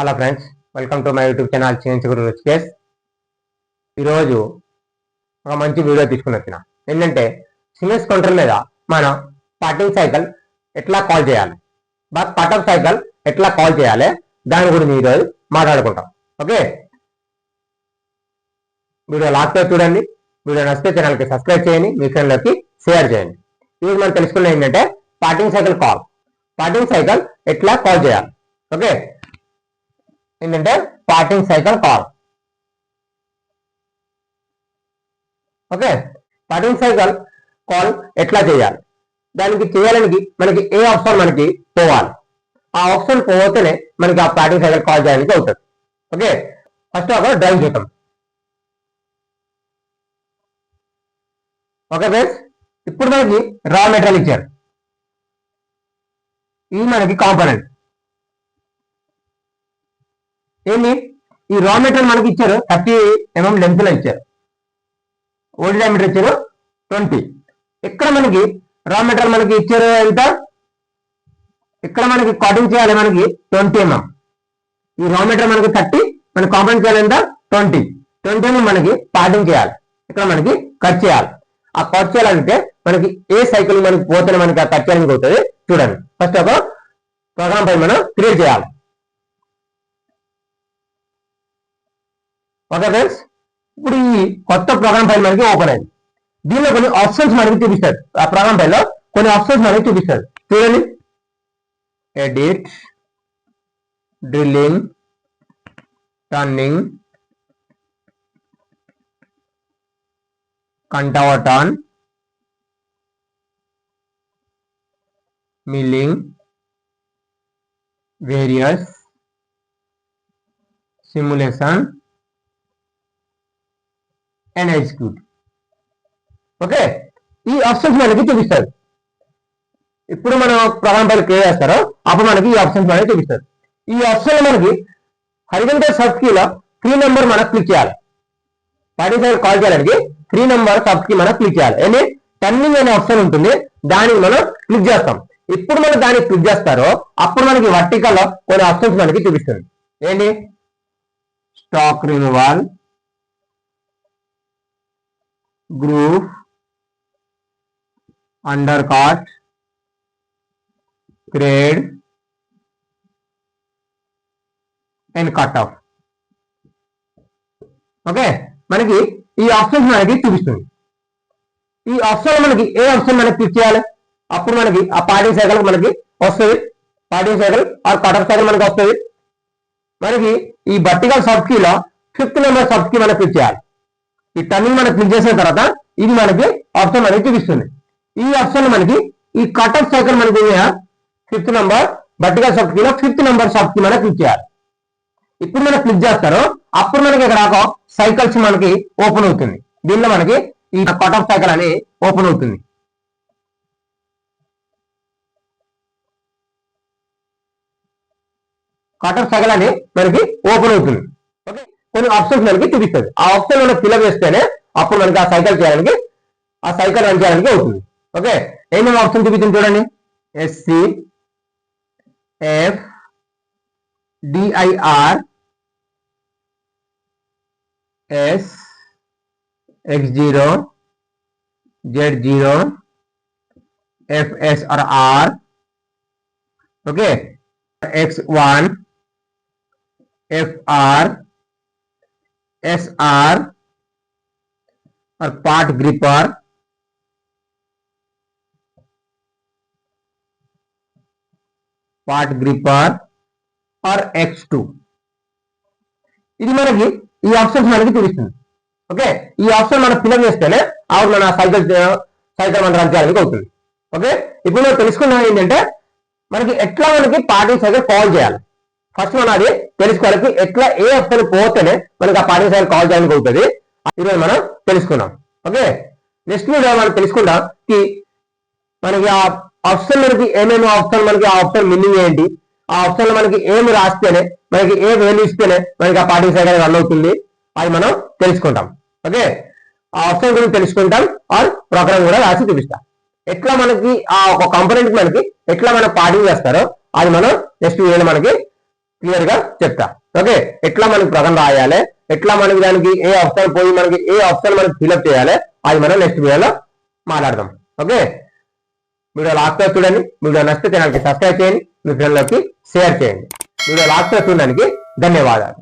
Hello friends, welcome to my YouTube channel చిన్నించుగురు రుచికేస్. ఈరోజు ఒక మంచి వీడియో తీసుకుని వచ్చిన ఏంటంటే సిమెన్స్ కౌంటర్ మీద మనం పార్టింగ్ సైకిల్ ఎట్లా కాల్ చేయాలి, పటప్ సైకిల్ ఎట్లా కాల్ చేయాలి దాని గురించి ఈరోజు మాట్లాడుకుంటాం. ఓకే, వీడియో లాస్ట్ చూడండి. వీడియో నచ్చితే ఛానల్కి సబ్స్క్రైబ్ చేయండి, మీ ఫ్రెండ్లకి షేర్ చేయండి. ఈరోజు మనం తెలుసుకున్నది ఏంటంటే పార్టింగ్ సైకిల్ ఎట్లా కాల్ చేయాలి. ఓకే, ఏంటంటే parting cycle call. Okay, parting cycle call ఎట్లా చేయాలి, దానికి చేయాలని మనకి ఏ ఆప్షన్ మనకి పోవాలి, ఆ ఆప్షన్ పోతేనే మనకి ఆ పార్టింగ్ సైకిల్ కాల్ చేయడానికి అవుతుంది. ఓకే, ఫస్ట్ ఒక డ్రాయింగ్ చూద్దాం. ఓకే ఫ్రెండ్స్, ఇప్పుడు మనకి రా మెటీరియల్ ఇచ్చారు. ఇది మనకి కాంపోనెంట్. ఏంటి, ఈ రా మెటీరియల్ మనకి ఇచ్చారు 30 mm లెంత్ లో ఇచ్చారు. ఓల్డ్ డయామీటర్ ఇచ్చారు 20. ఇక్కడ మనకి రా మెటీరియల్ మనకి ఇచ్చారు ఎంత, ఇక్కడ మనకి కటింగ్ చేయాలి మనకి 20 mm. ఈ రా మెటీరియల్ మనకి 30, మనకి కాంపోనెంట్ చేయాలి ఎంత 20 mm మనకి పార్టింగ్ చేయాలి. ఇక్కడ మనకి కట్ చేయాలి. ఆ కట్ చేయాలంటే మనకి ఏ సైకిల్ మనకి పోతే మనకి ఆ కట్ చేయడానికి అవుతుంది చూడండి. ఫస్ట్ ఒక ప్రోగ్రామ్ ఫైల్ మనం క్రియేట్ చేయాలి. ఓకే ఫ్రెండ్స్, ఇప్పుడు ఈ కొత్త ప్రోగ్రామ్ ఫైల్ మనకి ఓపెన్ అయింది. దీనిలో కొన్ని ఆప్షన్స్ మనకి చూపిస్తారు. ఆ ప్రోగ్రామ్ ఫైల్ లో కొన్ని ఆప్షన్స్ మనకి చూపిస్తారు చూడండి. ఎడిట్, డ్రిల్లింగ్, టర్నింగ్, కంటవర్టర్న్, milling, various, simulation and execute. Okay, ఈ ఆప్షన్స్ మనకి చూపిస్తారు. ఇప్పుడు మనం ప్రోగ్రామ్ ఫైల్ క్రియేట్ చేస్తారో అప్పుడు మనకి ఈ ఆప్షన్స్ మనకి చూపిస్తారు. ఈ ఆప్షన్ మనకి హారిజాంటల్ సబ్ కీలో 3 నెంబర్ మనం క్లిక్ చేయాలి. పార్టింగ్ సైకిల్ కాల్ చేయడానికి 3 నెంబర్ సబ్ కీ మనం క్లిక్ చేయాలి. ఏంటి, టర్నింగ్ అనే ఆప్షన్ ఉంటుంది, దానికి మనం క్లిక్ చేస్తాం. ఇప్పుడు మనం దాన్ని క్లిక్ చేస్తారో అప్పుడు మనకి వర్టికల్ లో కొన్ని ఆప్షన్స్ మనకి చూపిస్తుంది. ఏంటి, stock removal, group, under cut, grade and cut off. Okay, మనకి ఈ ఆప్షన్స్ మనకి చూపిస్తుంది. ఈ ఆప్షన్ మనకి ఏ ఆప్షన్ మనకి క్లిక్ చేయాలి అప్పుడు మనకి ఆ పార్టింగ్ సైకిల్ మనకి వస్తుంది. Parting cycle or cut off cycle మనకి వస్తుంది. మనకి ఈ వర్టికల్ సబ్ కీలో 5th నెంబర్ సబ్ కీ మనం క్లిక్ చేయాలి. ఈ టర్నింగ్ మనం క్లిక్ చేసిన తర్వాత ఇది మనకి ఆప్షన్ మనకి చూపిస్తుంది. ఈ ఆప్షన్ మనకి ఈ కట్ ఆఫ్ సైకిల్ మనకి 5th నెంబర్ వర్టికల్ సబ్ కీలో 5th నెంబర్ సబ్ కీ మనం క్లిక్ చేయాలి. ఇప్పుడు మనం క్లిక్ చేస్తారో అప్పుడు మనకి ఇక్కడ సైకిల్స్ మనకి ఓపెన్ అవుతుంది. దీనిలో మనకి ఈ కట్ ఆఫ్ సైకిల్ అని ఓపెన్ అవుతుంది. కట్ ఆఫ్ సైకిల్ అని మనకి ఓపెన్ అవుతుంది. ఓకే, కొన్ని ఆప్షన్స్ మనకి చూపిస్తుంది. ఆ ఆప్షన్ మనం ఫిల్అప్ చేస్తేనే అప్పుడు మనకి ఆ సైకిల్ రన్ చేయడానికి అవుతుంది. ఓకే, ఏమేమి ఆప్షన్ చూపించింది చూడండి. SC, F, DIR, S, X0, Z0, FS और R. Okay, X1, FR, SR और पार्ट ग्रिपर, और X2. ఇది మనకి ఈ ఆప్షన్స్ మనకి చూపిస్తుంది. ఓకే, ఈ ఆప్షన్ మనం ఫిల్అప్ చేస్తేనే అప్పుడు మన సైకిల్ మనం రన్ చేయడానికి అవుతుంది. ఓకే, ఇప్పుడు మనం తెలుసుకున్నాం ఏంటంటే మనకి ఎట్లా మనకి పార్టింగ్ సైకిల్ కాల్ చేయాలి. ఫస్ట్ మనం అది తెలుసుకోవాలి, ఎట్లా ఏ ఆప్షన్ పోతేనే మనకి ఆ పార్టింగ్ సైకిల్ కాల్ చేయడానికి అవుతుంది. ఈరోజు మనం తెలుసుకున్నాం. ఓకే, నెక్స్ట్ వీడియో మనం తెలుసుకుందాం మనకి ఆ ఆప్షన్ మనకి ఏమేమి ఆప్షన్ మనకి ఆ ఆప్షన్ మీనింగ్ ఏంటి, ఆ ఆప్షన్ లో మనకి ఏమి రాస్తేనే మనకి ఏ వాల్యూ ఇస్తేనే మనకి ఆ పార్టింగ్ సైకిల్ రన్ అవుతుంది అది మనం తెలుసుకుంటాం. ఓకే, ఆ ఆప్షన్ గురించి తెలుసుకుంటాం, ఆర్ ప్రోగ్రామ్ కూడా రాసి చూపిస్తాం. ఎట్లా మనకి ఆ ఒక కాంపోనెంట్ మనకి ఎట్లా మనం పార్టింగ్ చేస్తారో అది మనం నెక్స్ట్ వీడియోలో మనకి క్లియర్ గా చెప్తా. ఓకే, ఎట్లా మనకి ప్రకటన రాయాలి, ఎట్లా మనకి దానికి ఏ ఆప్షన్ పోయి మనకి ఏ ఆప్షన్ మనకి ఫిల్అప్ చేయాలి, అది మనం నెక్స్ట్ వీడియోలో మాట్లాడదాం. ఓకే, వీడియో లాస్ట్ లో చూడండి. వీడియో నచ్చితే ఛానల్కి సబ్స్క్రైబ్ చేయండి, మీ ఫ్రెండ్లకి షేర్ చేయండి. వీడియో లాస్ట్ లో చూడడానికి ధన్యవాదాలు.